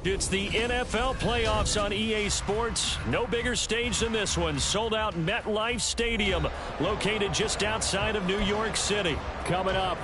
It's the NFL playoffs on EA Sports. No bigger stage than this one. Sold out MetLife Stadium, located just outside of New York City. Coming up,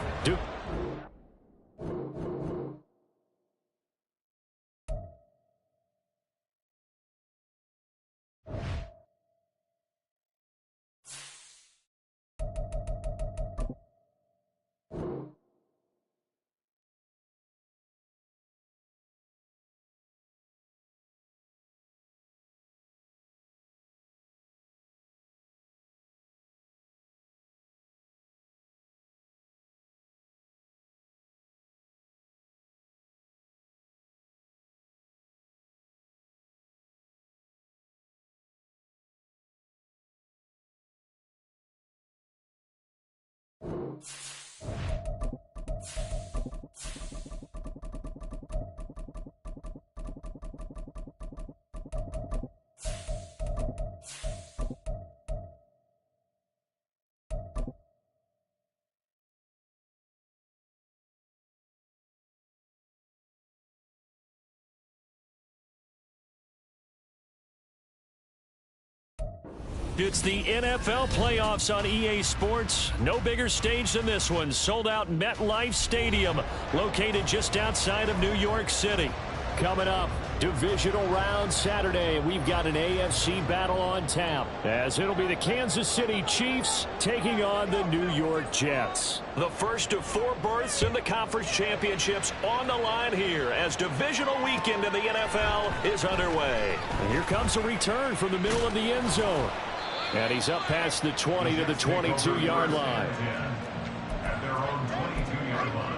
It's the NFL playoffs on EA Sports. No bigger stage than this one. Sold out MetLife Stadium, located just outside of New York City. Coming up, divisional round Saturday. We've got an AFC battle on tap, as it'll be the Kansas City Chiefs taking on the New York Jets. The first of 4 berths in the conference championships on the line here as divisional weekend in the NFL is underway. And here comes a return from the middle of the end zone. And he's up past the 20 to the 22-yard line. At their own 22-yard line.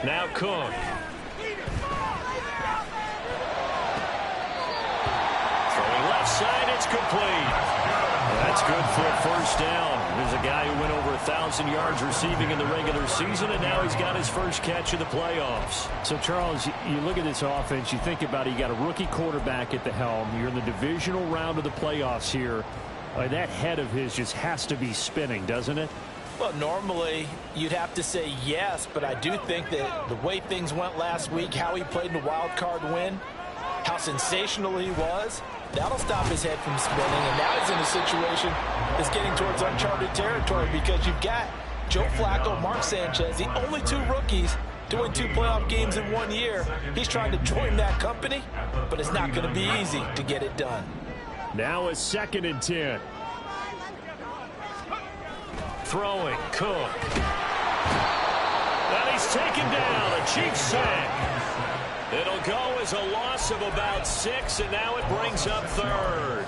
Now Cook. Throwing left side, it's complete. That's good for a first down. There's a guy who went over 1,000 yards receiving in the regular season, and now he's got his first catch of the playoffs. So, Charles, you look at this offense, you think about it, you got a rookie quarterback at the helm. You're in the divisional round of the playoffs here. That head of his just has to be spinning, doesn't it? Well, normally you'd have to say yes, but I do think that the way things went last week, how he played in the wild card win, how sensational he was, that'll stop his head from spinning. And now he's in a situation that's getting towards uncharted territory because you've got Joe Flacco, Mark Sanchez, the only 2 rookies to win 2 playoff games in 1 year. He's trying to join that company, but it's not going to be easy to get it done. Now a 2nd and 10. Throwing, Cook. And he's taken down, a Chiefs sack. It'll go as a loss of about 6, and now it brings up 3rd.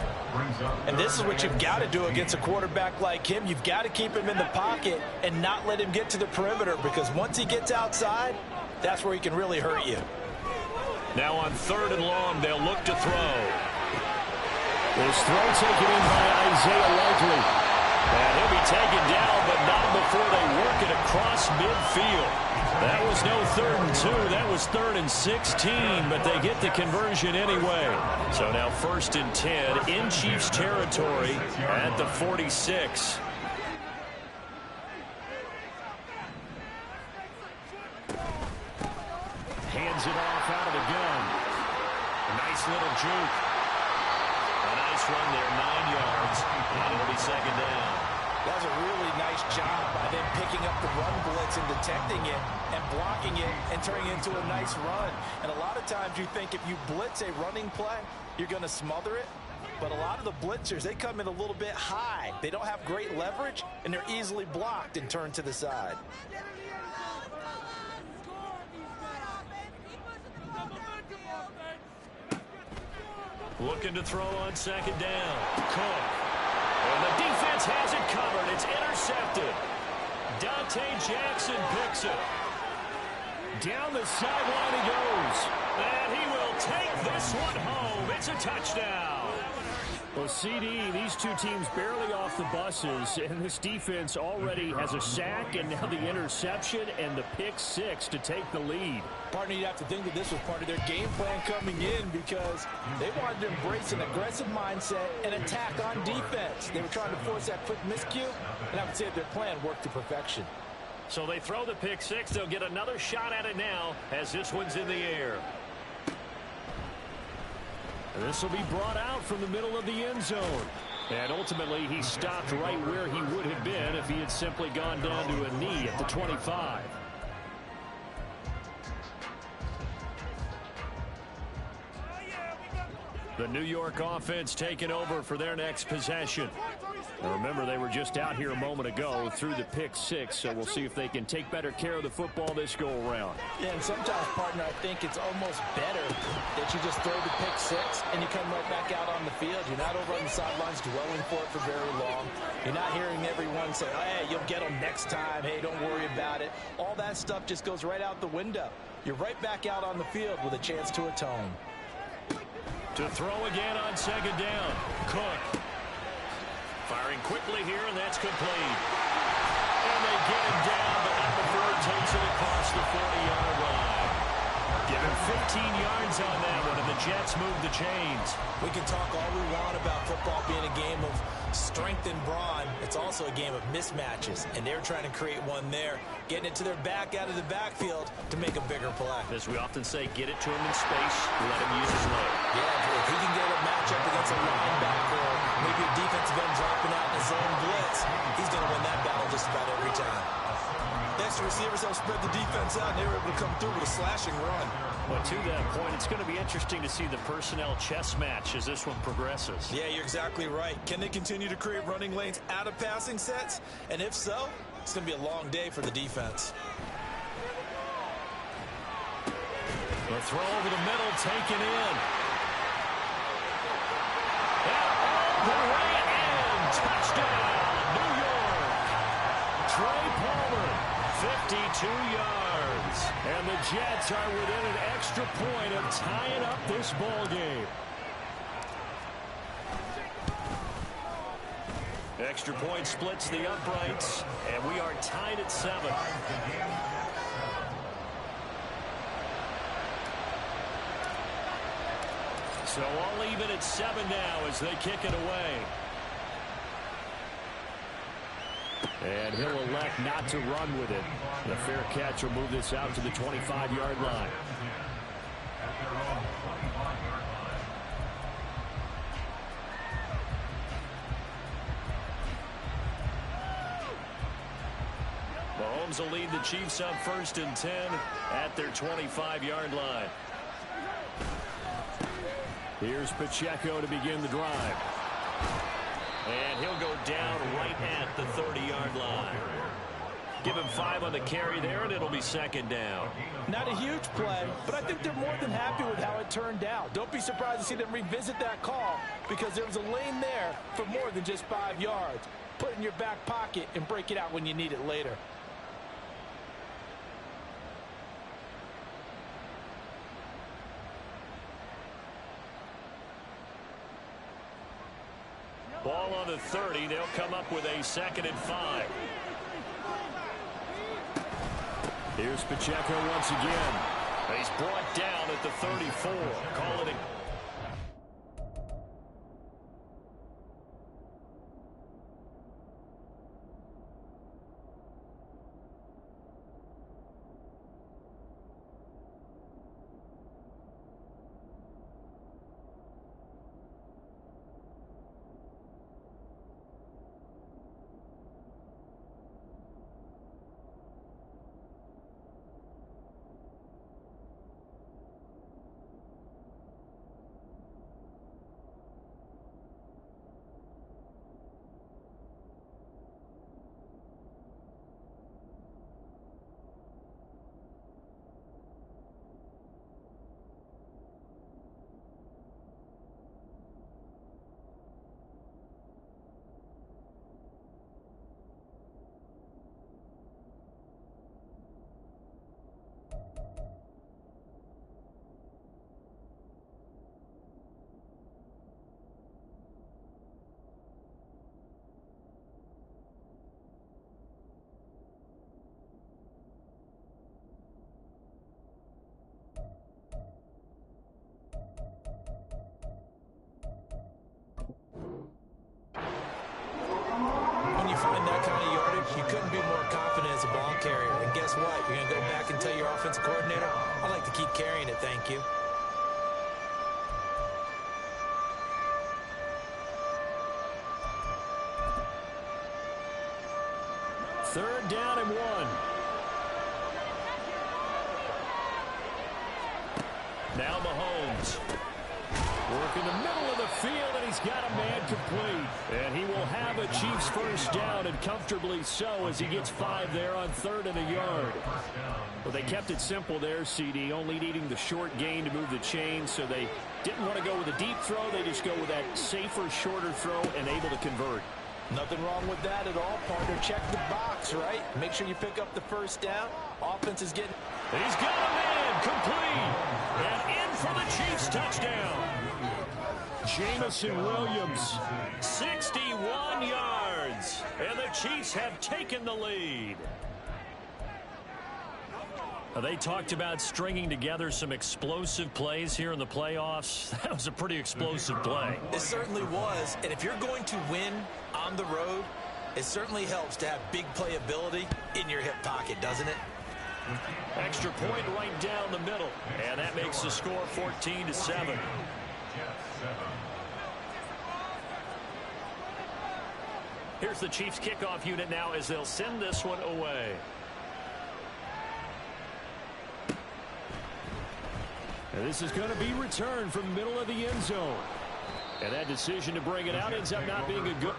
And this is what you've got to do against a quarterback like him. You've got to keep him in the pocket and not let him get to the perimeter, because once he gets outside, that's where he can really hurt you. Now on 3rd and long, they'll look to throw. This throw taken in by Isaiah Likely. And he'll be taken down, but not before they work it across midfield. That was no 3rd and 2. That was 3rd and 16, but they get the conversion anyway. So now 1st and 10 in Chiefs territory at the 46. Hands it off out of the gun. A nice little juke. A nice run there, 9 yards. And it'll be 2nd down. That was a really nice job by them picking up the run blitz and detecting it and blocking it and turning it into a nice run. And a lot of times you think if you blitz a running play, you're going to smother it. But a lot of the blitzers, they come in a little bit high. They don't have great leverage, and they're easily blocked and turned to the side. Looking to throw on 2nd down. Cook. And the defense has it covered. It's intercepted. Dante Jackson picks it. Down the sideline he goes. And he will take this one home. It's a touchdown. Well, CD, these two teams barely off the buses, and this defense already has a sack and now the interception and the pick six to take the lead. Partner, you'd have to think that this was part of their game plan coming in because they wanted to embrace an aggressive mindset and attack on defense. They were trying to force that quick miscue, and I would say that their plan worked to perfection. So they throw the pick six. They'll get another shot at it now as this one's in the air. This will be brought out from the middle of the end zone. And ultimately, he stopped right where he would have been if he had simply gone down to a knee at the 25. The New York offense taking over for their next possession. Now remember, they were just out here a moment ago through the pick six, so we'll see if they can take better care of the football this go-around. Yeah, and sometimes, partner, I think it's almost better that you just throw the pick six and you come right back out on the field. You're not over on the sidelines dwelling for it for very long. You're not hearing everyone say, hey, you'll get them next time. Hey, don't worry about it. All that stuff just goes right out the window. You're right back out on the field with a chance to atone. To throw again on second down. Cook. Firing quickly here, and that's complete. And they get him down, but not before he takes it across the 40-yard line. Give him 15 yards on that one, and the Jets move the chains. We can talk all we want about football being a game of strength and brawn. It's also a game of mismatches, and they're trying to create one there, getting it to their back out of the backfield to make a bigger play. As we often say, get it to him in space, let him use his leg. Yeah, if he can get a matchup against a linebacker or maybe a defensive end dropping out in his own blitz, he's going to win that battle just about every time. Next, receivers have spread the defense out, and they were able to come through with a slashing run. Well, to that point, it's going to be interesting to see the personnel chess match as this one progresses. Yeah, you're exactly right. Can they continue to create running lanes out of passing sets? And if so, it's going to be a long day for the defense. The throw over the middle, taken in. And all the way in. Touchdown, New York. Trey Palmer, 52 yards. And the Jets are within an extra point of tying up this ball game. Extra point splits the uprights, and we are tied at 7. So all even at 7 now as they kick it away. And he'll elect not to run with it. The fair catch will move this out to the 25-yard line. Mahomes will lead the Chiefs up 1st and 10 at their 25-yard line. Here's Pacheco to begin the drive. And he'll go down right at the 30-yard line. Give him 5 on the carry there, and it'll be 2nd down. Not a huge play, but I think they're more than happy with how it turned out. Don't be surprised to see them revisit that call because there was a lane there for more than just 5 yards. Put it in your back pocket and break it out when you need it later. Ball on the 30. They'll come up with a 2nd and 5. Here's Pacheco once again. He's brought down at the 34. Call it a the ball carrier. And guess what? You're going to go back and tell your offensive coordinator, I'd like to keep carrying it, thank you. Third down and 1. Now Mahomes. Work in the middle of the field, and he's got a man complete. And he will have a Chiefs first down, and comfortably so, as he gets 5 there on 3rd and a yard. Well, they kept it simple there, CD, only needing the short gain to move the chain, so they didn't want to go with a deep throw. They just go with that safer, shorter throw and able to convert. Nothing wrong with that at all, partner. Check the box, right? Make sure you pick up the first down. Offense is getting... And he's got a man complete. And in for the Chiefs touchdown. Jamison Williams, 61 yards. And the Chiefs have taken the lead. They talked about stringing together some explosive plays here in the playoffs. That was a pretty explosive play. It certainly was. And if you're going to win on the road, it certainly helps to have big playability in your hip pocket, doesn't it? Extra point right down the middle. And that makes the score 14-7. Here's the Chiefs kickoff unit now as they'll send this one away. And this is going to be returned from the middle of the end zone. And that decision to bring it out ends up not being a good...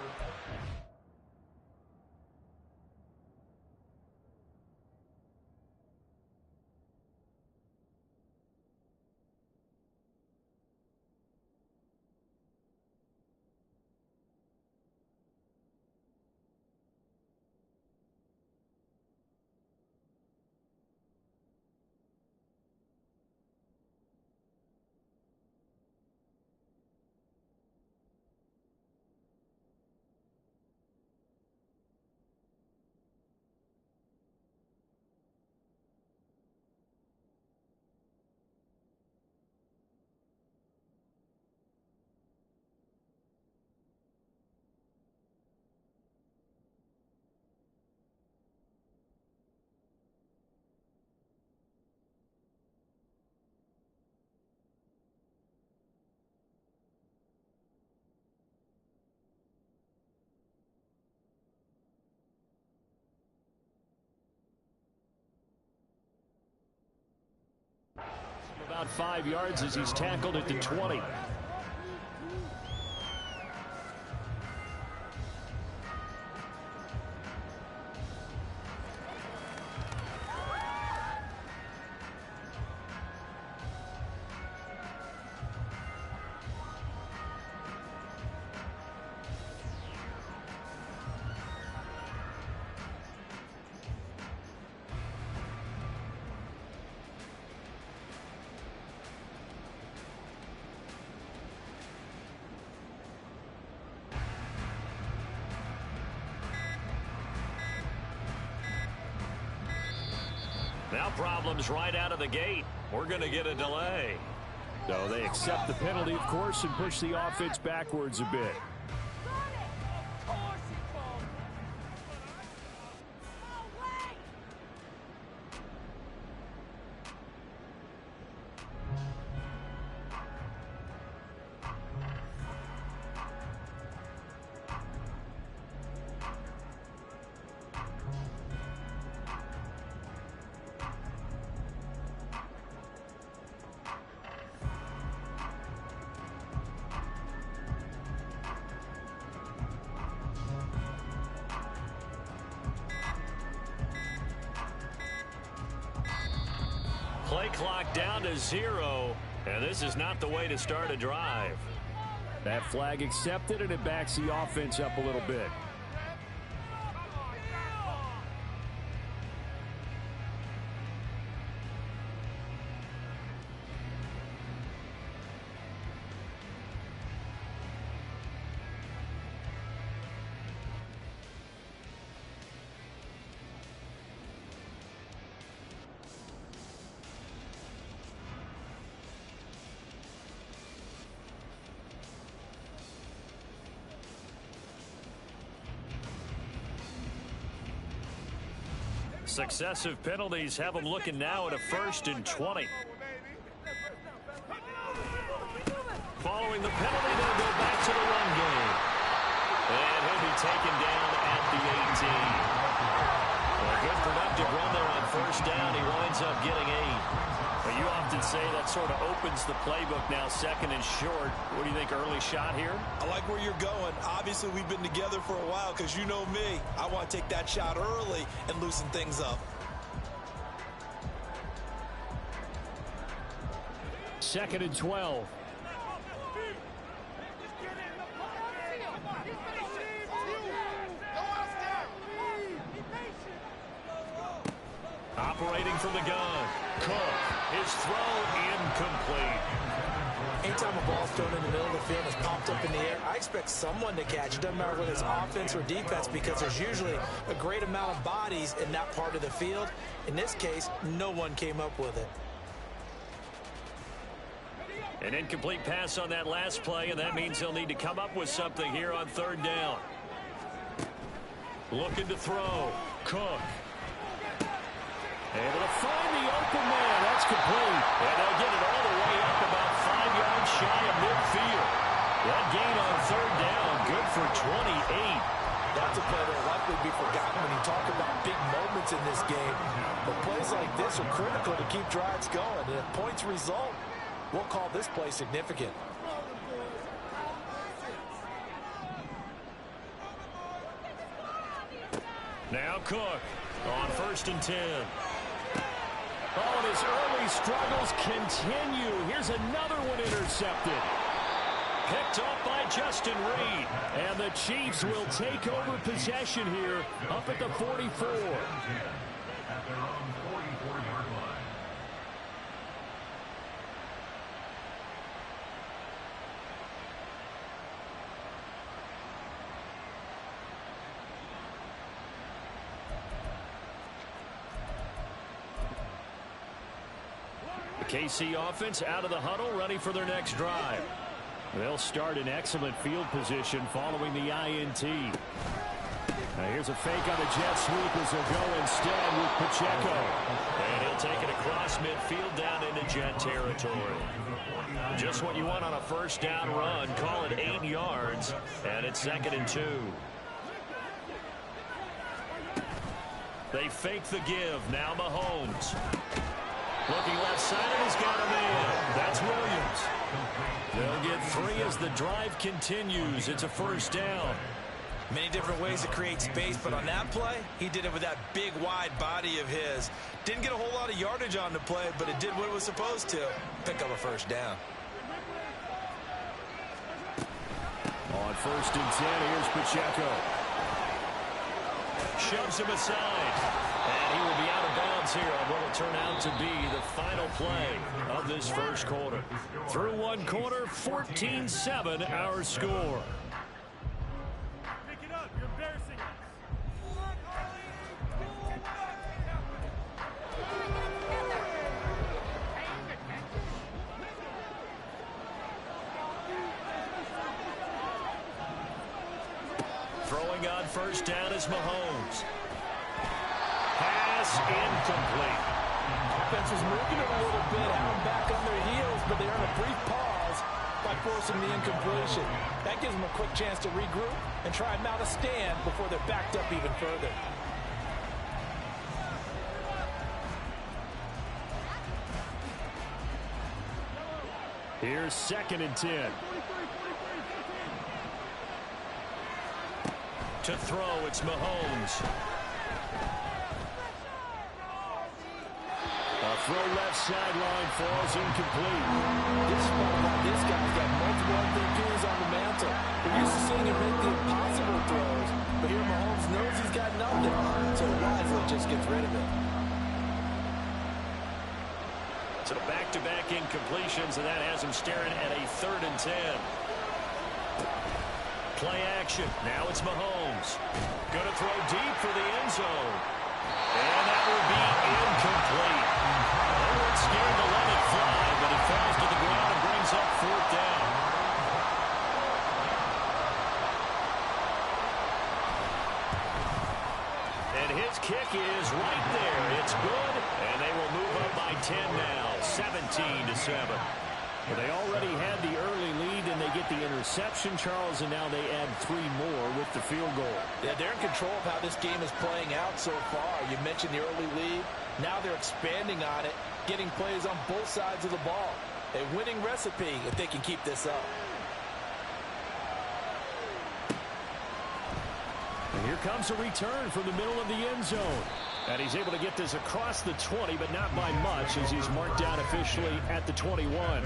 About 5 yards as he's tackled at the 20. Now problems right out of the gate. We're going to get a delay. So they accept the penalty, of course, and push the offense backwards a bit. Play clock down to 0, and this is not the way to start a drive. That flag accepted, and it backs the offense up a little bit. Successive penalties have them looking now at a 1st and 20. Following the penalty, they'll go back to the run game. And he'll be taken down at the 18. A good productive run there on 1st down. He winds up getting 8. But you often say that sort of opens the playbook now, 2nd and short. What do you think, early shot here? I like where you're going. Obviously, we've been together for a while because you know me. I want to take that shot early and loosen things up. 2nd and 12. Operating from the gun. Cook. His throw incomplete. Anytime a ball's thrown in the middle of the field and is popped up in the air, I expect someone to catch. It doesn't matter whether it's offense or defense because there's usually a great amount of bodies in that part of the field. In this case, no one came up with it. An incomplete pass on that last play, and that means they'll need to come up with something here on 3rd down. Looking to throw. Cook. Able to find the open man. That's complete. And they'll get it all the way up about 5 yards shy of midfield. That gain on 3rd down, good for 28. That's a play that will likely be forgotten when you talk about big moments in this game. But plays like this are critical to keep drives going. And if points result, we'll call this play significant. Now Cook on 1st and 10. Oh, and his early struggles continue. Here's another one intercepted. Picked up by Justin Reed. And the Chiefs will take over possession here up at the 44. At their own 44-yard line. KC offense out of the huddle, ready for their next drive. They'll start in excellent field position following the INT. Now here's a fake on the jet sweep as they'll go instead with Pacheco. And he'll take it across midfield down into jet territory. Just what you want on a 1st down run. Call it 8 yards, and it's 2nd and 2. They fake the give. Now Mahomes. Looking left side, and he's got a man. That's Williams. They'll get 3 as the drive continues. It's a 1st down. Many different ways to create space, but on that play, he did it with that big, wide body of his. Didn't get a whole lot of yardage on the play, but it did what it was supposed to. Pick up a 1st down. On 1st and 10, here's Pacheco. Shoves him aside. And he will be out of bounds here on what will turn out to be the final play of this 1st quarter. Through 1 quarter, 14-7 our score. Pick it up. You're embarrassing us. Throwing on 1st down is Mahomes. Pass incomplete. Offense was moving it a little bit, having them back on their heels, but they're in a brief pause by forcing the incompletion. That gives them a quick chance to regroup and try and mount a stand before they're backed up even further. Here's 2nd and 10. To throw, it's Mahomes. A throw left sideline falls incomplete. This spot about this guy's got multiple MVPs on the mantle. We're used to seeing him make the impossible throws, but here Mahomes knows he's got nothing, so wisely just gets rid of it. So back-to-back incompletions, and that has him staring at a 3rd and 10. Play action. Now it's Mahomes. Going to throw deep for the end zone. And that will be incomplete. They weren't scared to let it fly, but it falls to the ground and brings up 4th down. And his kick is right there. It's good, and they will move up by 10 now, 17-7. Well, they already had the early lead, and they get the interception, Charles, and now they add 3 more with the field goal. Yeah, they're in control of how this game is playing out so far. You mentioned the early lead. Now they're expanding on it, getting plays on both sides of the ball. A winning recipe if they can keep this up. And here comes a return from the middle of the end zone. And he's able to get this across the 20, but not by much, as he's marked down officially at the 21.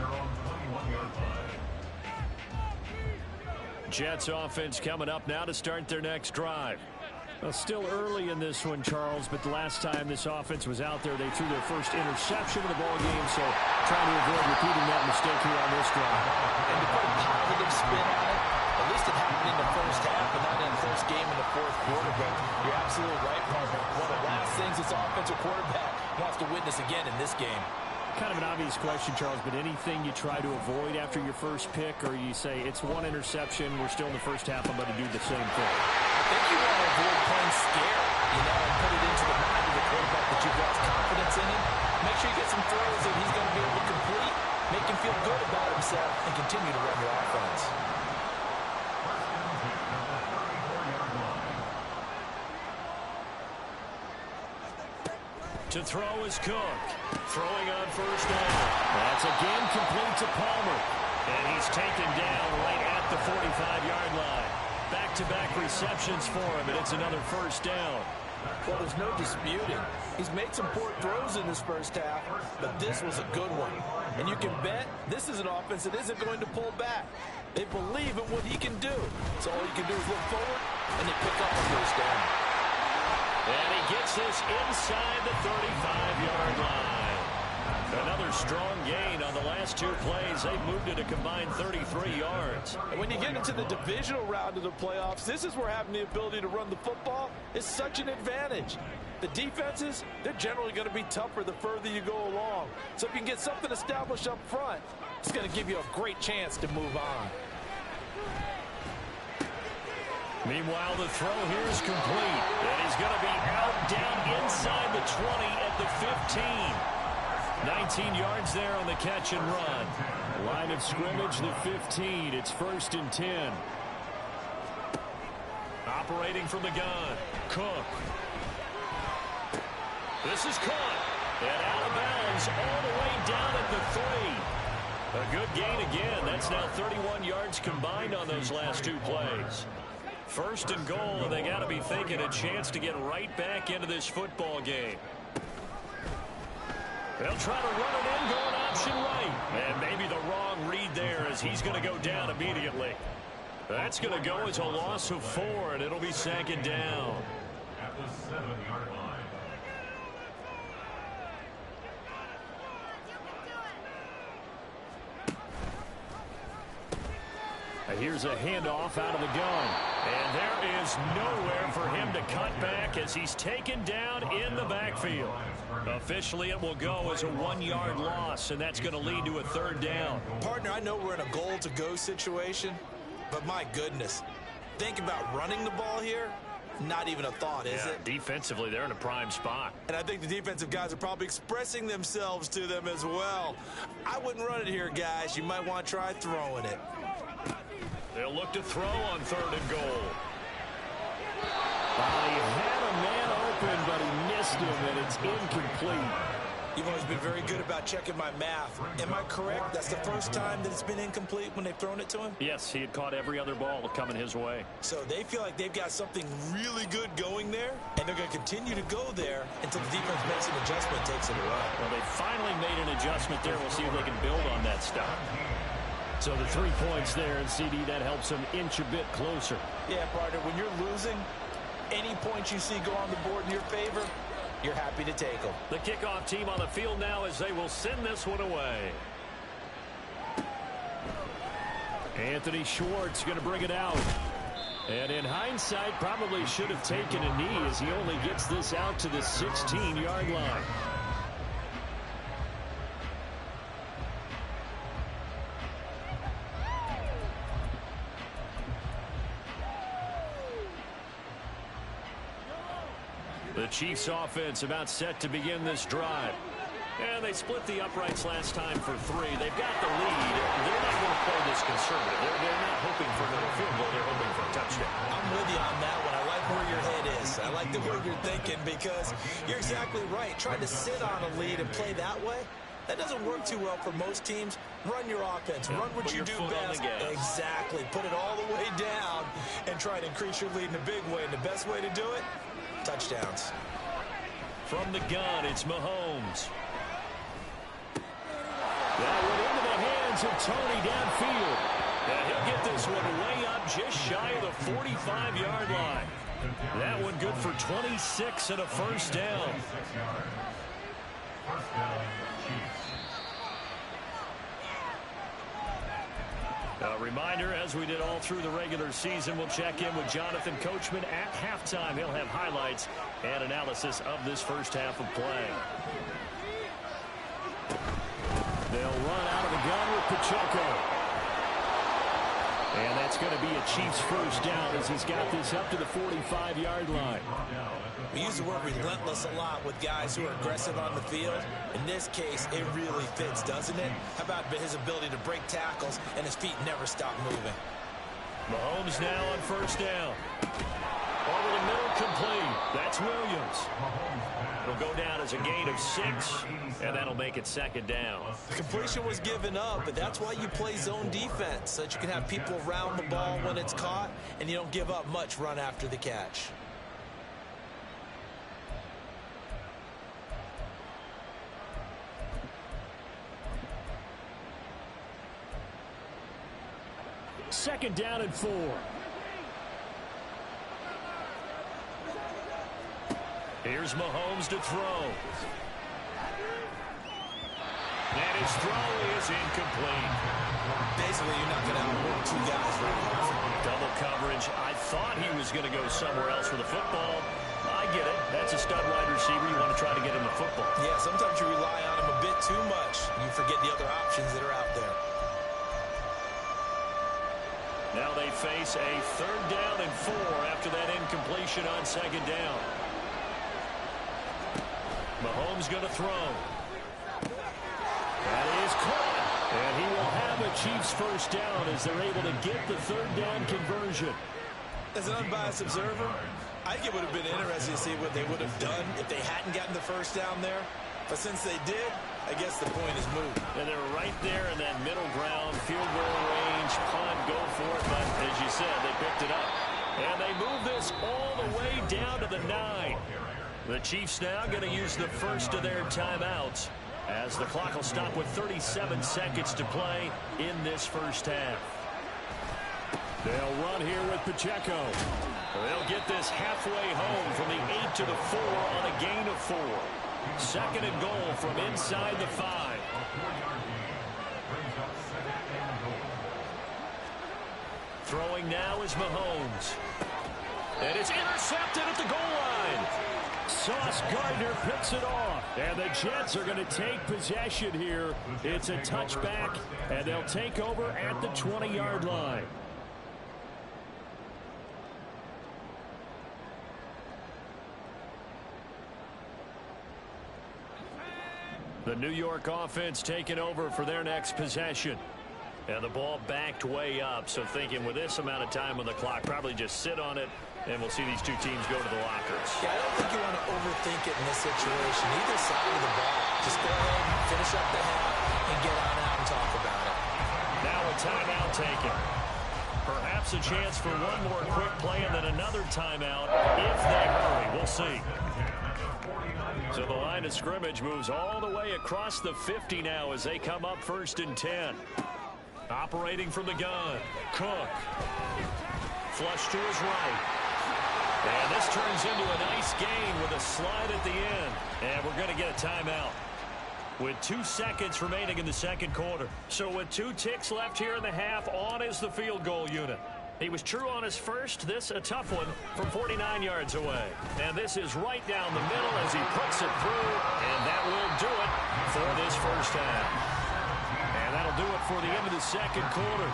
Jets offense coming up now to start their next drive. Well, still early in this one, Charles, but the last time this offense was out there, they threw their first interception of the ball game, so trying to avoid repeating that mistake here on this drive. And to put a positive spin on it, at least it happened in the first half and not in the first game in the fourth quarter, but you're absolutely right, partner. One of the last things this offensive quarterback wants to witness again in this game. Kind of an obvious question, Charles, but anything you try to avoid after your first pick, or you say it's one interception, we're still in the first half, I'm going to do the same thing? I think you want to avoid playing scared, and put it into the mind of the quarterback that you've lost confidence in him. Make sure you get some throws that he's going to be able to complete, make him feel good about himself, and continue to run your offense. To throw is Cook. Throwing on first down. That's again complete to Palmer. And he's taken down right at the 45-yard line. Back-to-back receptions for him, and it's another first down. Well, there's no disputing. He's made some poor throws in this first half, but this was a good one. And you can bet this is an offense that isn't going to pull back. They believe in what he can do. So all you can do is look forward, and they pick up a first down. And he gets this inside the 35-yard line. Another strong gain on the last 2 plays. They've moved it a combined 33 yards. And when you get into the divisional round of the playoffs, this is where having the ability to run the football is such an advantage. The defenses, they're generally going to be tougher the further you go along. So if you can get something established up front, it's going to give you a great chance to move on. Meanwhile, the throw here is complete. And he's going to be out down inside the 20 at the 15. 19 yards there on the catch and run. Line of scrimmage, the 15. It's 1st and 10. Operating from the gun. Cook. This is caught. And out of bounds all the way down at the 3. A good gain again. That's now 31 yards combined on those last 2 plays. 1st and goal, and they got to be thinking a chance to get right back into this football game. They'll try to run it in, going option right. And maybe the wrong read there as he's going to go down immediately. That's going to go as a loss of 4, and it'll be 2nd down. At the 7-yard line. Here's a handoff out of the gun. And there is nowhere for him to cut back as he's taken down in the backfield. Officially, it will go as a 1-yard loss, and that's going to lead to a 3rd down. Partner, I know we're in a goal-to-go situation, but my goodness, think about running the ball here. Not even a thought, is it? Defensively, they're in a prime spot. And I think the defensive guys are probably expressing themselves to them as well. I wouldn't run it here, guys. You might want to try throwing it. They'll look to throw on 3rd and goal. He had a man open, but he missed him, and it's incomplete. You've always been very good about checking my math. Am I correct? That's the first time that it's been incomplete when they've thrown it to him? Yes, he had caught every other ball coming his way. So they feel like they've got something really good going there, and they're going to continue to go there until the defense makes an adjustment and takes it away. Well, they finally made an adjustment there. We'll see if they can build on that stuff. So the 3 points there, and CD, that helps them inch a bit closer. Yeah, partner, when you're losing, any points you see go on the board in your favor, you're happy to take them. The kickoff team on the field now as they will send this one away. Anthony Schwartz going to bring it out. And in hindsight, probably should have taken a knee as he only gets this out to the 16-yard line. The Chiefs offense about set to begin this drive. And they split the uprights last time for 3. They've got the lead. They're not going to play this conservative. They're not hoping for another field goal. They're hoping for a touchdown. I'm with you on that one. I like where your head is. I like the way you're thinking because you're exactly right. Trying to sit on a lead and play that way, that doesn't work too well for most teams. Run your offense. Run what you do best. Exactly. Put it all the way down and try to increase your lead in a big way. And the best way to do it, touchdowns. From the gun, it's Mahomes. That went into the hands of Tony downfield. And he'll get this one way up just shy of the 45-yard line. That one good for 26 and a first down. First down, Chiefs. A reminder, as we did all through the regular season, we'll check in with Jonathan Coachman at halftime. He'll have highlights and analysis of this first half of play. They'll run out of the gun with Pacheco. And that's going to be a Chiefs first down as he's got this up to the 45-yard line. We use the word relentless a lot with guys who are aggressive on the field. In this case, it really fits, doesn't it? How about his ability to break tackles and his feet never stop moving? Mahomes now on first down. Over the middle, complete. That's Williams. It'll go down as a gain of 6, and that'll make it second down. The completion was given up, but that's why you play zone defense, so that you can have people around the ball when it's caught, and you don't give up much run after the catch. Second down and 4. Here's Mahomes to throw. And his throw is incomplete. Basically, you're not going to outwork 2 guys very often. Double coverage. I thought he was going to go somewhere else with the football. I get it. That's a stud wide receiver. You want to try to get him the football. Yeah, sometimes you rely on him a bit too much. You forget the other options that are out there. Now they face a third down and 4 after that incompletion on second down. Mahomes going to throw. That is caught. And he will have a Chiefs first down as they're able to get the third down conversion. As an unbiased observer, I think it would have been interesting to see what they would have done if they hadn't gotten the first down there. But since they did, I guess the point is moot. And they're right there in that middle ground, field goal range, punt, go for it. But as you said, they picked it up. And they move this all the way down to the 9. The Chiefs now going to use the first of their timeouts as the clock will stop with 37 seconds to play in this first half. They'll run here with Pacheco. They'll get this halfway home from the 8 to the 4 on a gain of 4. Second and goal from inside the 5. Throwing now is Mahomes. And it's intercepted at the goal line. Sauce Gardner picks it off. And the Jets are going to take possession here. It's a touchback, and they'll take over at the 20-yard line. The New York offense taking over for their next possession. And the ball backed way up, so thinking with this amount of time on the clock, probably just sit on it, and we'll see these two teams go to the lockers. Yeah, I don't think you want to overthink it in this situation. Either side of the ball. Just go ahead and finish up the half and get on out and talk about it. Now a timeout taken. Perhaps a chance for one more quick play and then another timeout if they hurry. We'll see. So the line of scrimmage moves all the way across the 50 now as they come up 1st and 10. Operating from the gun, Cook. Flush to his right. And this turns into a nice gain with a slide at the end. And we're going to get a timeout with 2 seconds remaining in the second quarter. So with 2 ticks left here in the half, on is the field goal unit. He was true on his first. This a tough one from 49 yards away. And this is right down the middle as he puts it through. And that will do it for this first half. And that'll do it for the end of the second quarter.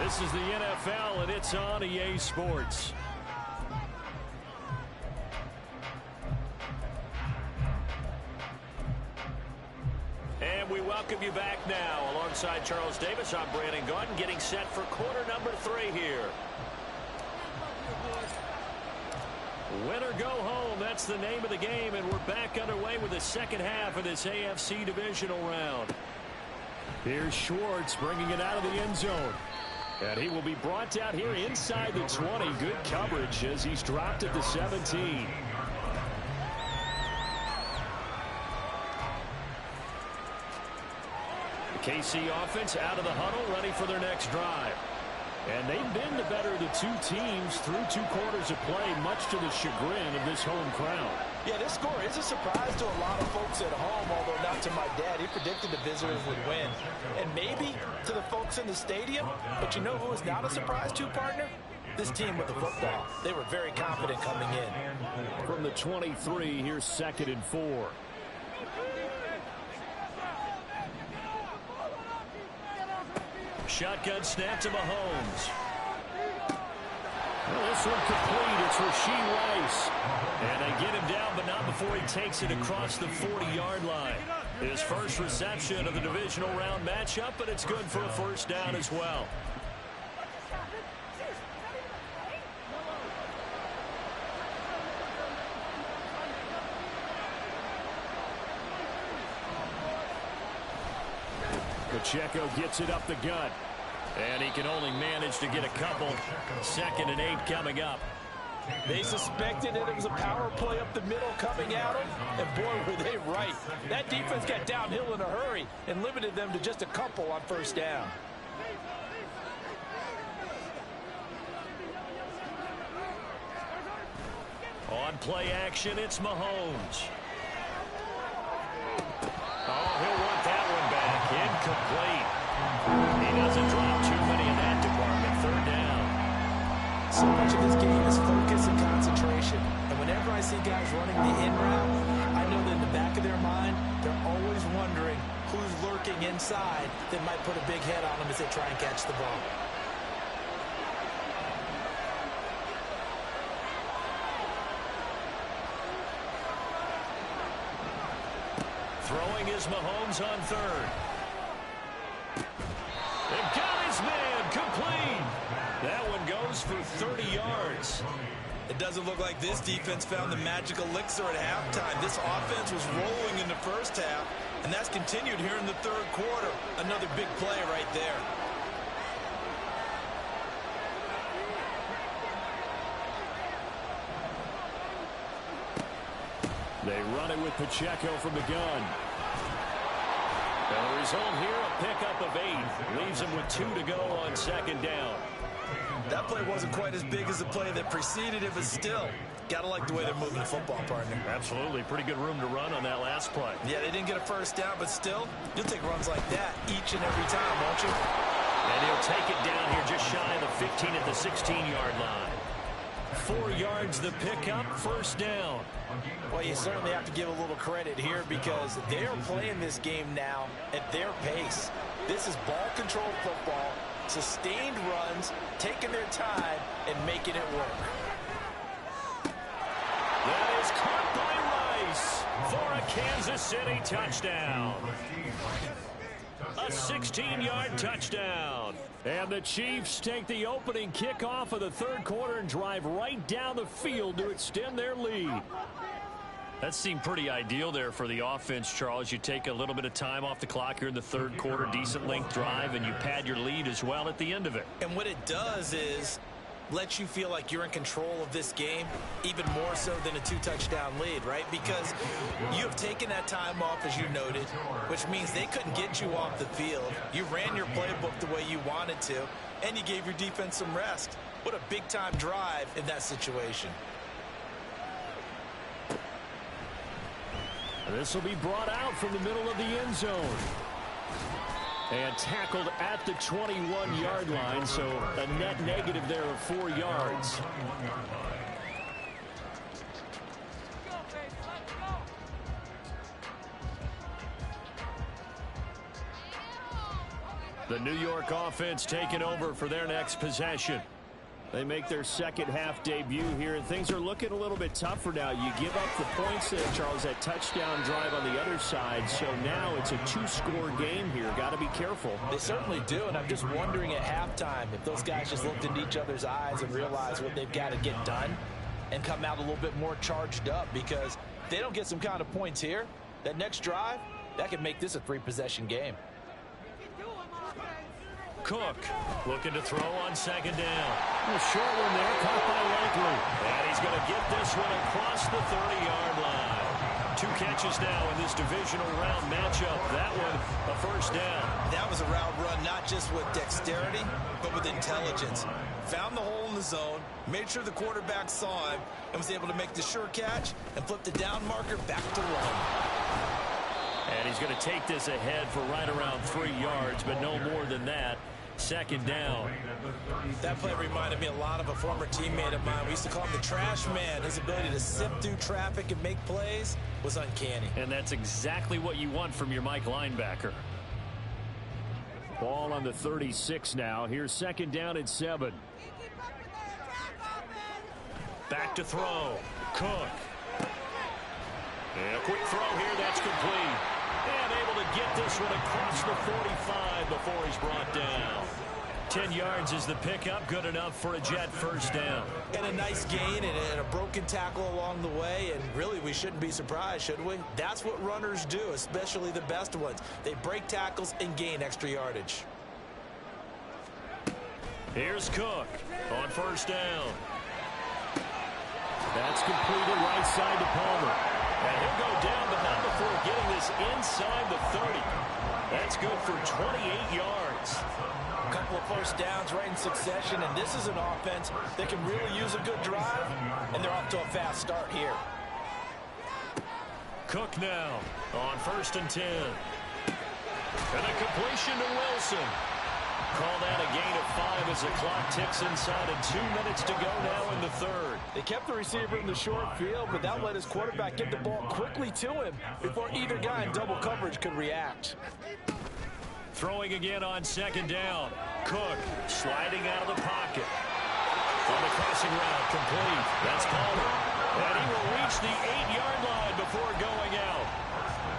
This is the NFL, and it's on EA Sports. we welcome you back now. Alongside Charles Davis, I'm Brandon Gaudin, getting set for quarter number 3 here. Win or go home, that's the name of the game, and we're back underway with the second half of this AFC divisional round. Here's Schwartz bringing it out of the end zone. And he will be brought down here inside the 20. Good coverage as he's dropped at the 17. The KC offense out of the huddle, ready for their next drive. And they've been the better of the two teams through 2 quarters of play, much to the chagrin of this home crowd. Yeah, this score is a surprise to a lot of folks at home, although not to my dad. He predicted the visitors would win. And maybe to the folks in the stadium. But you know who is not a surprise to, partner? This team with the football. They were very confident coming in. From the 23, here's 2nd and 4. Shotgun snap to Mahomes. Well, this one complete. It's Rashee Rice. And they get him down, but not before he takes it across the 40-yard line. His first reception of the divisional round matchup, but it's good for a first down as well. Pacheco gets it up the gut. And he can only manage to get a couple. 2nd and 8 coming up. They suspected that it was a power play up the middle coming at them, and boy, were they right. That defense got downhill in a hurry and limited them to just a couple on first down. On play action, it's Mahomes. Oh, he'll want that one back. Incomplete. He doesn't drop too many in that department. 3rd down. So much of this game is focus and concentration. And whenever I see guys running the in route, I know that in the back of their mind, they're always wondering who's lurking inside that might put a big head on them as they try and catch the ball. Throwing is Mahomes on 3rd. They got his man complete. That one goes for 30 yards. It doesn't look like this defense found the magical elixir at halftime. This offense was rolling in the first half, and that's continued here in the 3rd quarter. Another big play right there. They run it with Pacheco from the gun. And the result here, a pickup of 8. Leaves him with 2 to go on 2nd down. That play wasn't quite as big as the play that preceded it, but still, gotta like the way they're moving the football, partner. Absolutely. Pretty good room to run on that last play. Yeah, they didn't get a first down, but still, you'll take runs like that each and every time, won't you? And he'll take it down here just shy of the 15 at the 16-yard line. 4 yards the pickup, 1st down. Well, you certainly have to give a little credit here because they are playing this game now at their pace. This is ball-controlled football, sustained runs, taking their time, and making it work. That is caught by Rice for a Kansas City touchdown. A 16-yard touchdown. And the Chiefs take the opening kickoff of the 3rd quarter and drive right down the field to extend their lead. That seemed pretty ideal there for the offense, Charles. You take a little bit of time off the clock here in the 3rd quarter, decent length drive, and you pad your lead as well at the end of it. And what it does is let you feel like you're in control of this game, even more so than a 2-touchdown lead, right? Because you have taken that time off, as you noted, which means they couldn't get you off the field. You ran your playbook the way you wanted to, and you gave your defense some rest. What a big-time drive in that situation. This will be brought out from the middle of the end zone. And tackled at the 21-yard line, so a net negative there of 4 yards. The New York offense taking over for their next possession. They make their second half debut here, and things are looking a little bit tougher now. You give up the points there, Charles, that touchdown drive on the other side. So now it's a two-score game here. Got to be careful. They certainly do, and I'm just wondering at halftime if those guys just looked into each other's eyes and realized what they've got to get done and come out a little bit more charged up, because if they don't get some kind of points here, that next drive, that could make this a three-possession game. Cook looking to throw on second down. A short one there, caught by Likely. And he's going to get this one across the 30-yard line. 2 catches now in this divisional round matchup. That one, a first down. That was a route run, not just with dexterity, but with intelligence. Found the hole in the zone, made sure the quarterback saw him, and was able to make the sure catch and flip the down marker back to run. And he's going to take this ahead for right around 3 yards, but no more than that. Second down. That play reminded me a lot of a former teammate of mine. We used to call him the trash man. His ability to sift through traffic and make plays was uncanny. And that's exactly what you want from your Mike linebacker. Ball on the 36 now. Here's second down at 7. Back to throw. Cook. And a quick throw here. That's complete. And able to get this one across the 45 before he's brought down. 10 yards is the pickup. Good enough for a Jet first down. And a nice gain and a broken tackle along the way. And really, we shouldn't be surprised, should we? That's what runners do, especially the best ones. They break tackles and gain extra yardage. Here's Cook on first down. That's completed right side to Palmer. And he'll go down, but not before getting this inside the 30. That's good for 28 yards. A couple of first downs right in succession, and this is an offense that can really use a good drive, and they're off to a fast start here. Cook now on first and 10. And a completion to Wilson. Call that a gain of 5 as the clock ticks inside, and 2 minutes to go now in the third. They kept the receiver in the short field, but that let his quarterback get the ball quickly to him before either guy in double coverage could react. Throwing again on second down. Cook sliding out of the pocket. On the crossing route, complete. That's Palmer. And he will reach the 8-yard line before going out.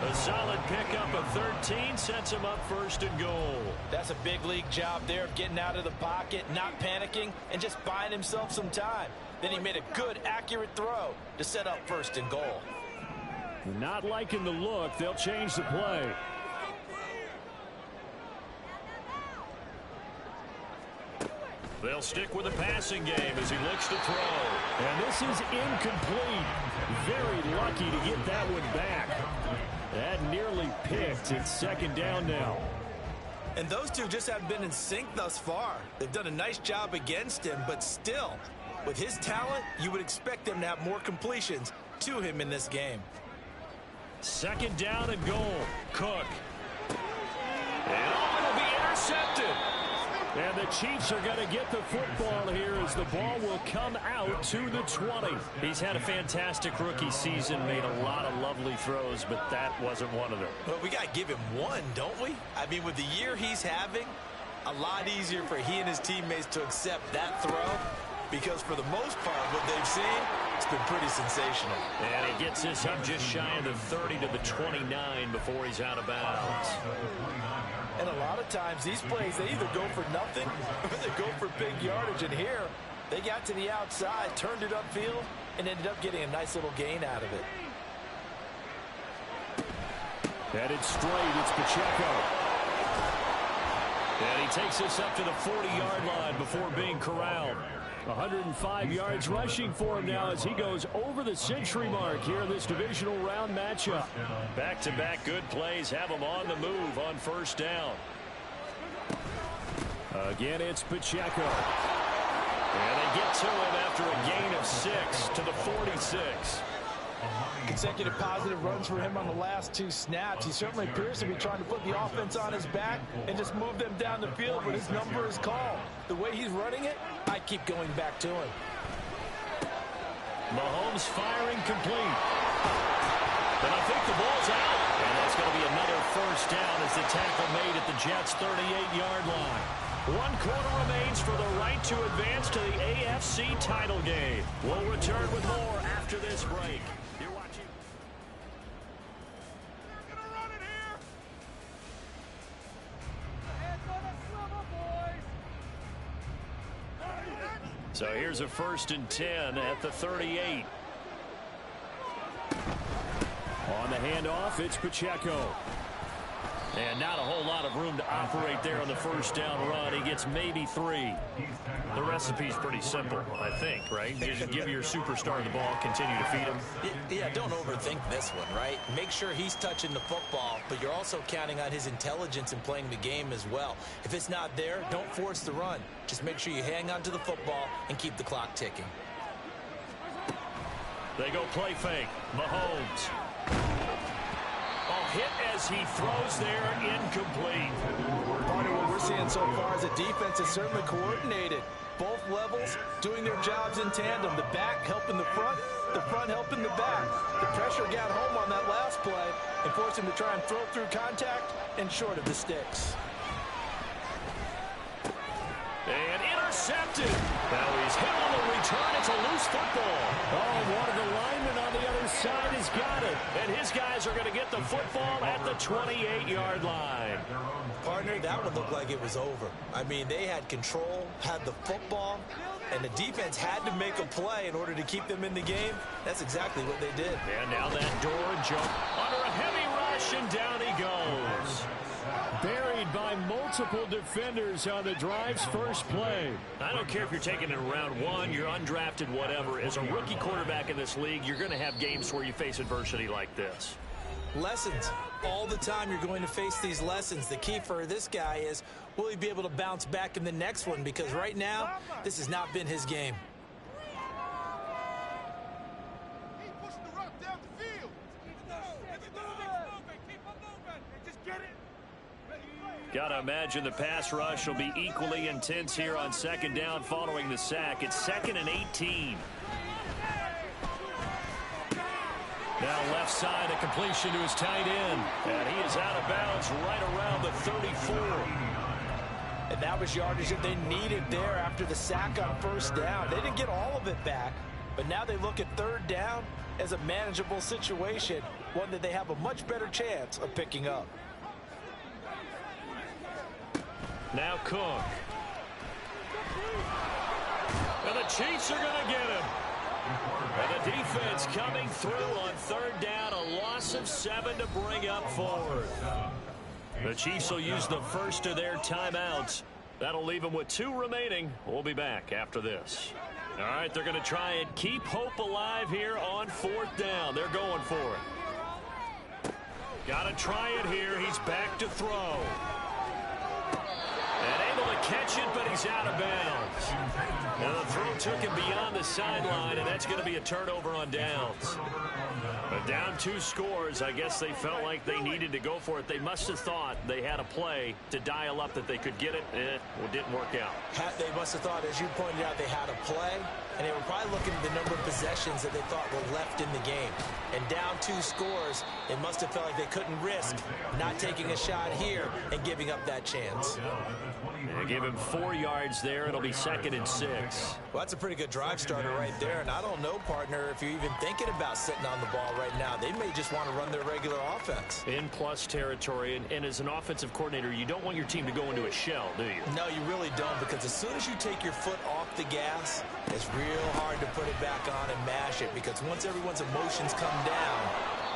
A solid pickup of 13 sets him up first and goal. That's a big league job there of getting out of the pocket, not panicking, and just buying himself some time. Then he made a good, accurate throw to set up first and goal. Not liking the look. They'll change the play. They'll stick with the passing game as he looks to throw. And this is incomplete. Very lucky to get that one back. That nearly picked. It's second down now. And those two just haven't been in sync thus far. They've done a nice job against him, but still, with his talent, you would expect them to have more completions to him in this game. Second down and goal. Cook. And it'll be intercepted. And the Chiefs are going to get the football here as the ball will come out to the 20. He's had a fantastic rookie season, made a lot of lovely throws, but that wasn't one of them. Well, we got to give him one, don't we? I mean, with the year he's having, a lot easier for he and his teammates to accept that throw, because for the most part, what they've seen, it's been pretty sensational. And he gets this up just shy of the 30 to the 29 before he's out of bounds. And a lot of times, these plays, they either go for nothing or they go for big yardage. And here, they got to the outside, turned it upfield, and ended up getting a nice little gain out of it. Headed straight, it's Pacheco. And he takes this up to the 40-yard line before being corralled. 105 yards rushing for him now as he goes over the century mark here in this divisional round matchup. Back-to-back good plays have him on the move on first down. Again, it's Pacheco. And they get to him after a gain of 6 to the 46. Consecutive positive runs for him on the last 2 snaps. He certainly appears to be trying to put the offense on his back and just move them down the field, but his number is called. The way he's running it, I keep going back to him. Mahomes firing complete. And I think the ball's out. And that's going to be another first down as the tackle made at the Jets' 38-yard line. 1 quarter remains for the right to advance to the AFC title game. We'll return with more after this break. You're watching. They're gonna run it here. Hands on the swivel, boys. So here's a 1st and 10 at the 38. On the handoff, it's Pacheco. And not a whole lot of room to operate there on the 1st down run. He gets maybe 3. The recipe's pretty simple, I think, right? You just give your superstar the ball, continue to feed him. Yeah, don't overthink this one, right? Make sure he's touching the football, but you're also counting on his intelligence in playing the game as well. If it's not there, don't force the run. Just make sure you hang on to the football and keep the clock ticking. They go play fake. Mahomes. Hit as he throws there, incomplete. Partner, what we're seeing so far is the defense is certainly coordinated. Both levels doing their jobs in tandem. The back helping the front helping the back. The pressure got home on that last play and forced him to try and throw through contact and short of the sticks. And intercepted. Now he's hit on the return. It's a loose football. Oh, one of the linemen on the other side has got it. And his guys are going to get the football at the 28-yard line. Partner, that one looked like it was over. I mean, they had control, had the football, and the defense had to make a play in order to keep them in the game. That's exactly what they did. And now that door jump under a heavy rush, and down he goes. Buried by multiple defenders on the drive's first play. I don't care if you're taking it in round 1, you're undrafted, whatever. As a rookie quarterback in this league, you're going to have games where you face adversity like this. Lessons. All the time you're going to face these lessons. The key for this guy is, will he be able to bounce back in the next one? Because right now, this has not been his game. Keep pushing the rock down the field. Keep on moving. Just get it. Gotta imagine the pass rush will be equally intense here on 2nd down following the sack. It's 2nd and 18. Now left side, a completion to his tight end. And he is out of bounds right around the 34. And that was yardage that they needed there after the sack on 1st down. They didn't get all of it back, but now they look at 3rd down as a manageable situation, one that they have a much better chance of picking up. Now Cook. And the Chiefs are going to get him. And the defense coming through on 3rd down. A loss of 7 to bring up 4th. The Chiefs will use the first of their timeouts. That'll leave them with 2 remaining. We'll be back after this. All right, they're going to try and keep hope alive here on 4th down. They're going for it. Got to try it here. He's back to throw. And able to catch it, but he's out of bounds. Now the throw took him beyond the sideline, and that's going to be a turnover on downs. But down 2 scores, I guess they felt like they needed to go for it. They must have thought they had a play to dial up that they could get it, and it didn't work out. They must have thought, as you pointed out, they had a play, and they were probably looking at the number of possessions that they thought were left in the game. And down 2 scores, it must have felt like they couldn't risk not taking a shot here and giving up that chance. They give him 4 yards there. It'll be 2nd and 6. Well, that's a pretty good drive starter right there. And I don't know, partner, if you're even thinking about sitting on the ball right now. They may just want to run their regular offense. In plus territory. And as an offensive coordinator, you don't want your team to go into a shell, do you? No, you really don't, because as soon as you take your foot off the gas, it's real hard to put it back on and mash it, because once everyone's emotions come down,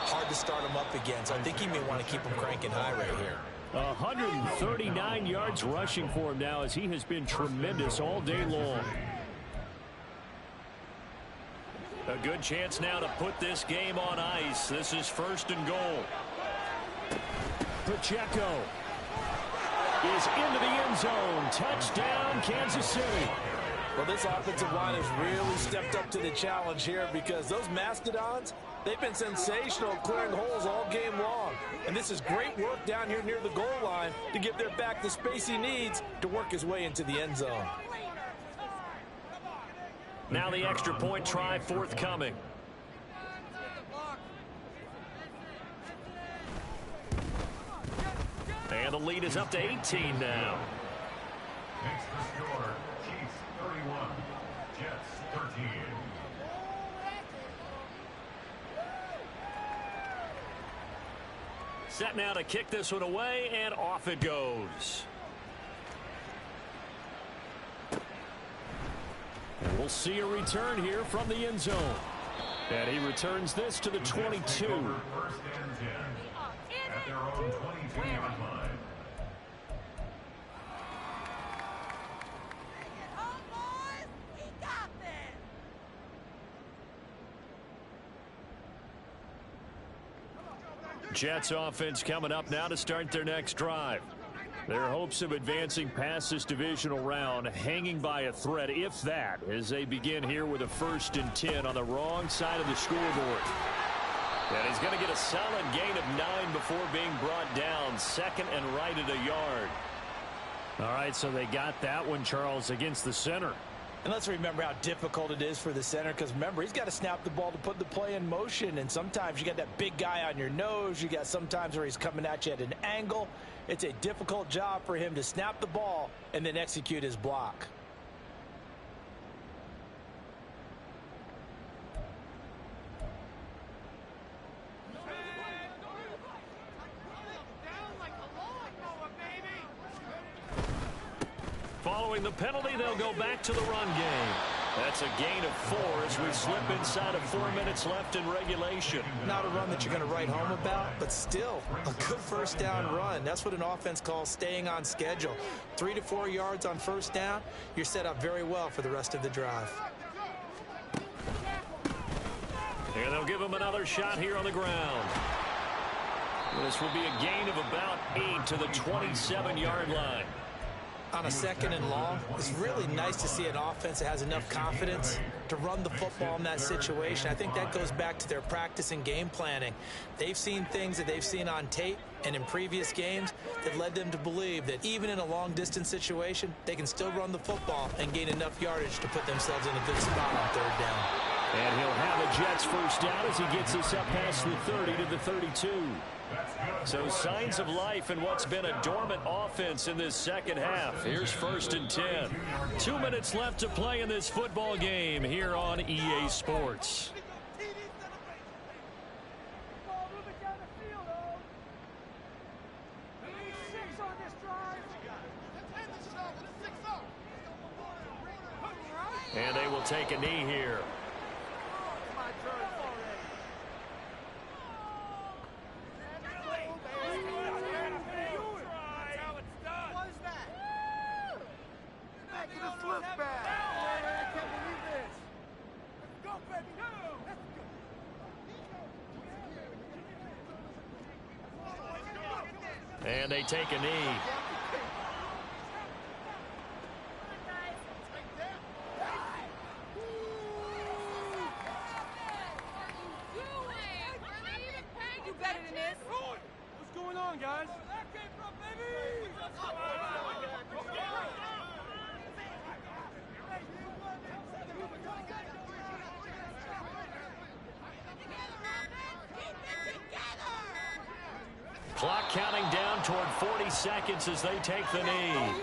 hard to start them up again. So I think you may want to keep them cranking high right here. 139 yards rushing for him now, as he has been tremendous all day long. A good chance now to put this game on ice. This is 1st and goal. Pacheco is into the end zone. Touchdown, Kansas City. Well, this offensive line has really stepped up to the challenge here, because those Mastodons, they've been sensational clearing holes all game long. And this is great work down here near the goal line to give their back the space he needs to work his way into the end zone. Now the extra point try forthcoming. And the lead is up to 18 now. Makes the score Chiefs 31, Jets 13. Set now to kick this one away, and off it goes. And we'll see a return here from the end zone. And he returns this to the 22. First and 10 at their own 22-yard line. Jets offense coming up now to start their next drive. Their hopes of advancing past this divisional round hanging by a thread, if that, as they begin here with a 1st and 10 on the wrong side of the scoreboard. And he's going to get a solid gain of 9 before being brought down. 2nd and right at a yard. All right, so they got that one, Charles, against the center. And let's remember how difficult it is for the center, because remember, he's got to snap the ball to put the play in motion, and sometimes you got that big guy on your nose. You got sometimes where he's coming at you at an angle. It's a difficult job for him to snap the ball and then execute his block. Following the penalty, they'll go back to the run game. That's a gain of 4 as we slip inside of 4 minutes left in regulation. Not a run that you're going to write home about, but still a good first down run. That's what an offense calls staying on schedule. 3 to 4 yards on first down, you're set up very well for the rest of the drive. And they'll give him another shot here on the ground. This will be a gain of about 8 to the 27-yard line. On a 2nd and long, it's really nice to see an offense that has enough confidence to run the football in that situation. I think that goes back to their practice and game planning. They've seen things that they've seen on tape and in previous games that led them to believe that even in a long-distance situation, they can still run the football and gain enough yardage to put themselves in a good spot on 3rd down. And he'll have a Jets first down as he gets this up past the 30 to the 32. So signs of life in what's been a dormant offense in this second half. Here's 1st and 10. 2 minutes left to play in this football game here on EA Sports. And they will take a knee here. And they take a knee. You better than this. What's going on, guys? That came from, baby! Clock counting down toward 40 seconds as they take the knee.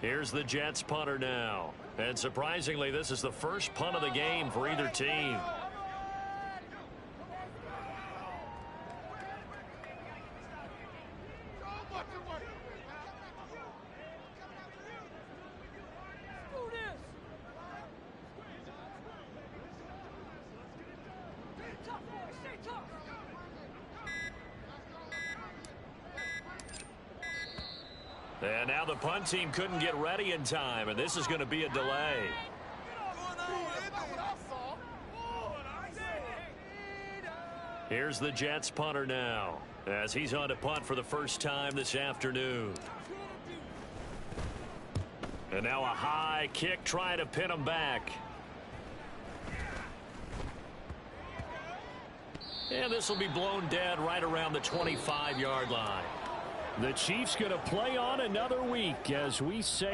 Here's the Jets punter now. And surprisingly, this is the first punt of the game for either team. And now the punt team couldn't get ready in time, and this is going to be a delay. Here's the Jets punter now, as he's on to punt for the first time this afternoon. And now a high kick trying to pin him back. And this will be blown dead right around the 25-yard line. The Chiefs going to play on another week as we say